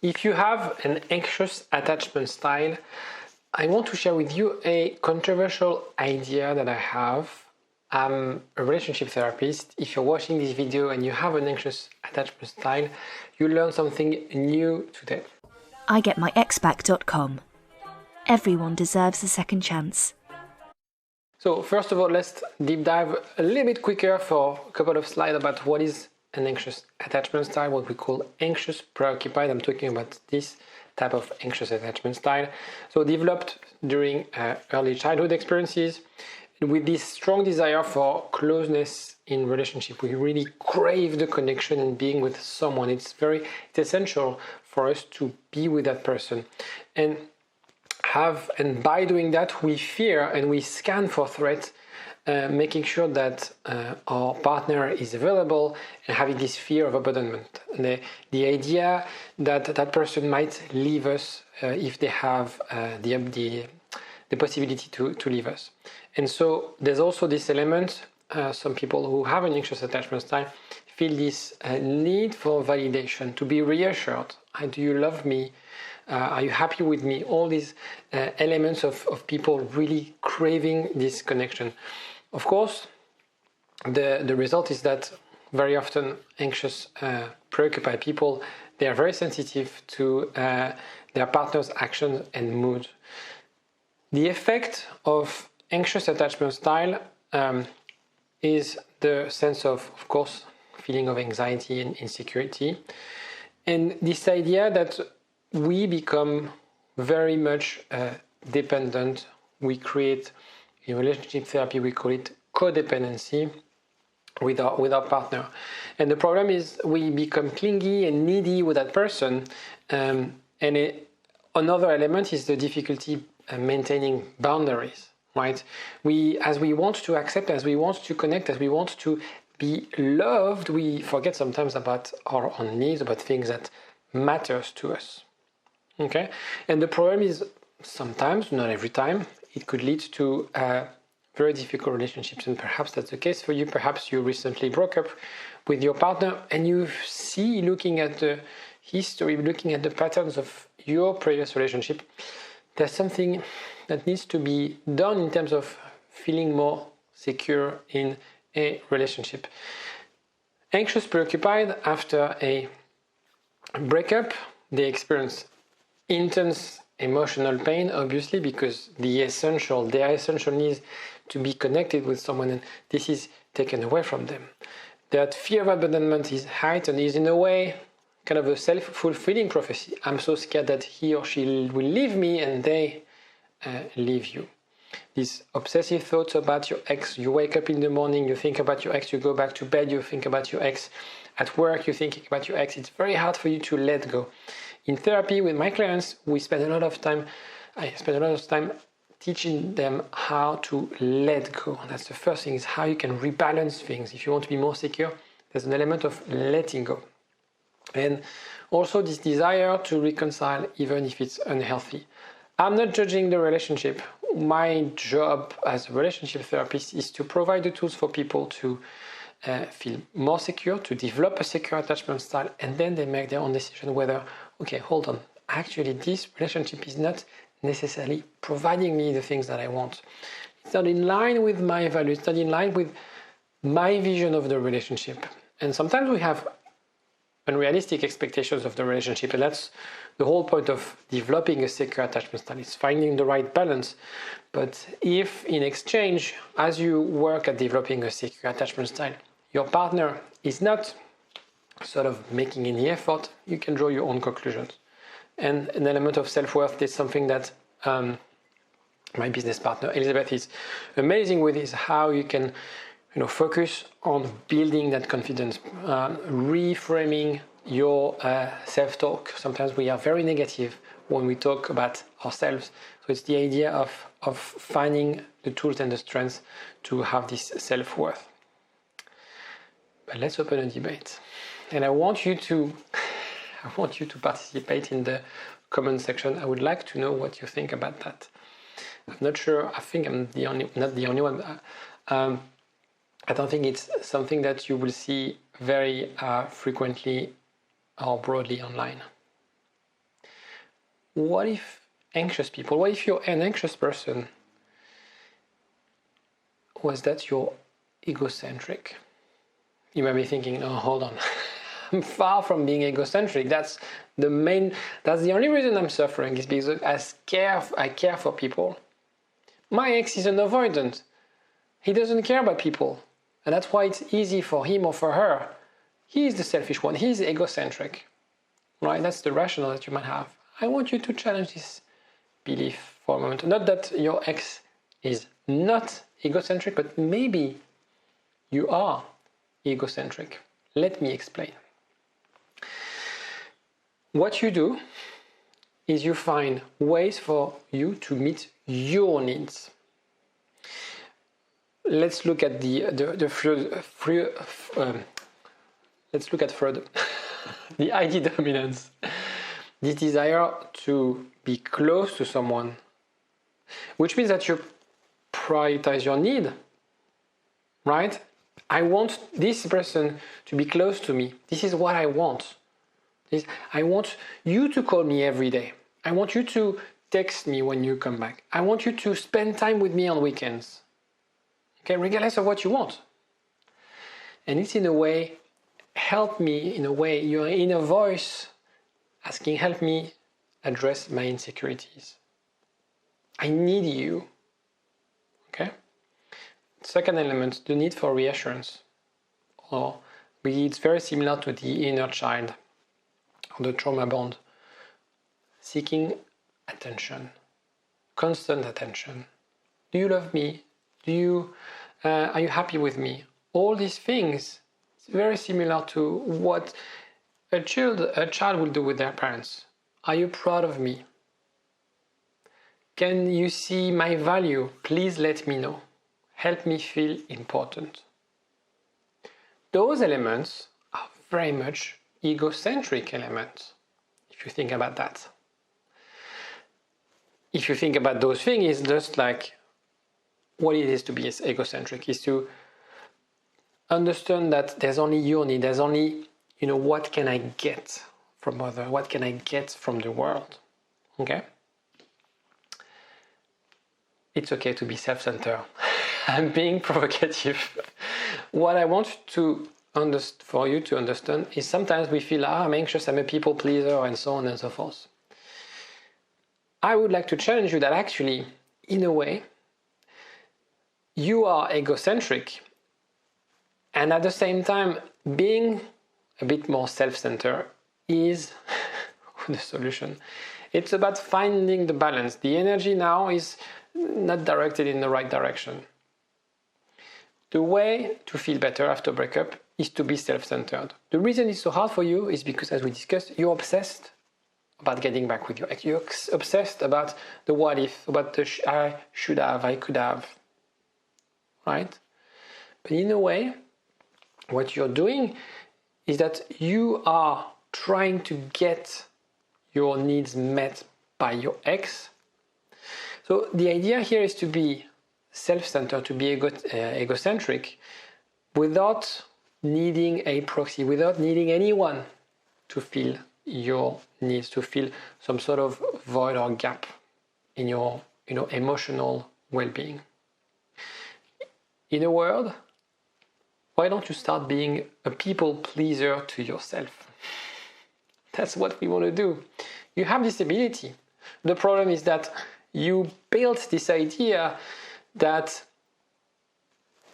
If you have an anxious attachment style, I want to share with you a controversial idea that I have. I'm a relationship therapist. If you're watching this video and you have an anxious attachment style, you learn something new today. igetmyexback.com. Everyone deserves a second chance. So first of all, let's deep dive a little bit quicker for a couple of slides about what is an anxious attachment style, what we call anxious preoccupied. I'm talking about this type of anxious attachment style. So developed during early childhood experiences with this strong desire for closeness in relationship. We really crave the connection and being with someone. It's essential for us to be with that person. And by doing that, we fear and we scan for threats, making sure that our partner is available and having this fear of abandonment. The idea that that person might leave us if they have the possibility to leave us. And so there's also this element, some people who have an anxious attachment style feel this need for validation, to be reassured. Do you love me? Are you happy with me? All these elements of people really craving this connection. Of course, the result is that very often anxious, preoccupied people, they are very sensitive to their partner's actions and mood. The effect of anxious attachment style is the sense of course, feeling of anxiety and insecurity. And this idea that we become very much dependent. We create, in relationship therapy, we call it codependency with our partner. And the problem is we become clingy and needy with that person. Another element is the difficulty maintaining boundaries, right? As we want to accept, as we want to connect, as we want to be loved, we forget sometimes about our own needs, about things that matters to us. Okay, and the problem is sometimes, not every time, it could lead to very difficult relationships, and perhaps that's the case for you. Perhaps you recently broke up with your partner and you see, looking at the history, looking at the patterns of your previous relationship, there's something that needs to be done in terms of feeling more secure in a relationship. Anxious preoccupied, after a breakup, they experience intense emotional pain, obviously, because their essential needs to be connected with someone, and this is taken away from them. That fear of abandonment is heightened, is in a way kind of a self-fulfilling prophecy. I'm so scared that he or she will leave me and they leave you. These obsessive thoughts about your ex, you wake up in the morning, you think about your ex, you go back to bed, you think about your ex, at work you think about your ex. It's very hard for you to let go. In therapy with my clients, I spend a lot of time teaching them how to let go. That's the first thing, is how you can rebalance things. If you want to be more secure, there's an element of letting go. And also this desire to reconcile, even if it's unhealthy. I'm not judging the relationship. My job as a relationship therapist is to provide the tools for people to feel more secure, to develop a secure attachment style, and then they make their own decision whether, okay, hold on, actually this relationship is not necessarily providing me the things that I want. It's not in line with my values, it's not in line with my vision of the relationship. And sometimes we have unrealistic expectations of the relationship, and that's the whole point of developing a secure attachment style, is finding the right balance. But if in exchange, as you work at developing a secure attachment style, your partner is not sort of making any effort, you can draw your own conclusions. And an element of self-worth is something that my business partner Elizabeth is amazing with, is how you can focus on building that confidence, reframing your self-talk. Sometimes we are very negative when we talk about ourselves. So it's the idea of finding the tools and the strengths to have this self-worth. But let's open a debate. And I want you to participate in the comment section. I would like to know what you think about that. I'm not sure. I think I'm not the only one. I don't think it's something that you will see very frequently or broadly online. what if anxious people, what if you're an anxious person, was that you're egocentric? You might be thinking, oh, hold on. I'm far from being egocentric. That's the only reason I'm suffering, is because I care for people. My ex is an avoidant. He doesn't care about people. And that's why it's easy for him or for her. He's the selfish one. He's egocentric. Right? That's the rationale that you might have. I want you to challenge this belief for a moment. Not that your ex is not egocentric, but maybe you are egocentric. Let me explain. What you do is you find ways for you to meet your needs. Let's look at let's look at Freud. The ID dominance. This desire to be close to someone, which means that you prioritize your need, right? I want this person to be close to me. This is what I want. I want you to call me every day. I want you to text me when you come back. I want you to spend time with me on weekends. Okay, regardless of what you want. And it's in a way, help me, in a way, your inner voice asking, help me address my insecurities. I need you. Okay? Second element, the need for reassurance. It's very similar to the inner child, or the trauma bond. Seeking attention, constant attention. Do you love me? Are you happy with me? All these things, it's very similar to what a child will do with their parents. Are you proud of me? Can you see my value? Please let me know. Help me feel important. Those elements are very much egocentric elements, if you think about that. If you think about those things, it's just like what it is to be egocentric, is to understand that there's only your need, there's only, what can I get from others, what can I get from the world, okay? It's okay to be self-centered. I'm being provocative. What I want for you to understand is sometimes we feel, I'm anxious, I'm a people pleaser, and so on and so forth. I would like to challenge you that actually, in a way, you are egocentric, and at the same time, being a bit more self-centered is the solution. It's about finding the balance. The energy now is not directed in the right direction. The way to feel better after breakup is to be self-centered. The reason it's so hard for you is because, as we discussed, you're obsessed about getting back with your ex. You're obsessed about the what if, about the I should have, I could have, right? But in a way, what you're doing is that you are trying to get your needs met by your ex. So the idea here is to be self-centered, to be egocentric, without needing a proxy, without needing anyone to fill your needs, to fill some sort of void or gap in your emotional well-being. In a word, why don't you start being a people pleaser to yourself? That's what we want to do. You have this ability. The problem is that you built this idea that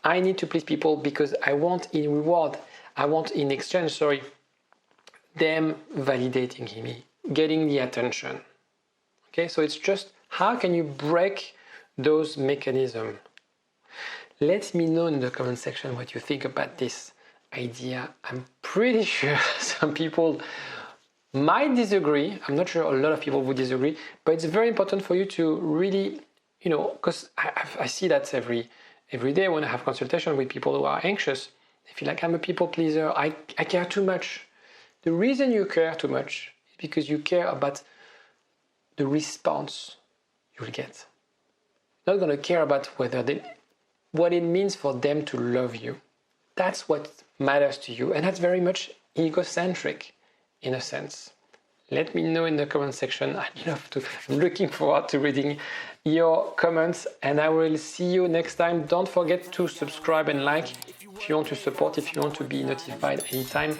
I need to please people because I want in exchange, them validating me, getting the attention. Okay, so it's just, how can you break those mechanisms? Let me know in the comment section what you think about this idea. I'm pretty sure some people might disagree. I'm not sure a lot of people would disagree, but it's very important for you to really, because I see that every day when I have consultation with people who are anxious, they feel like I'm a people pleaser, I care too much. The reason you care too much is because you care about the response you'll get. You're not going to care about what it means for them to love you. That's what matters to you, and that's very much egocentric in a sense. Let me know in the comment section. I'm looking forward to reading your comments, and I will see you next time. Don't forget to subscribe and like if you want to support, if you want to be notified anytime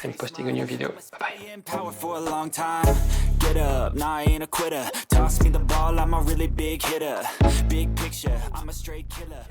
I'm posting a new video. Bye-bye. Power for a long time. Get up, nah, I ain't a quitter. Toss me the ball, I'm a really big hitter. Big picture, I'm a straight killer.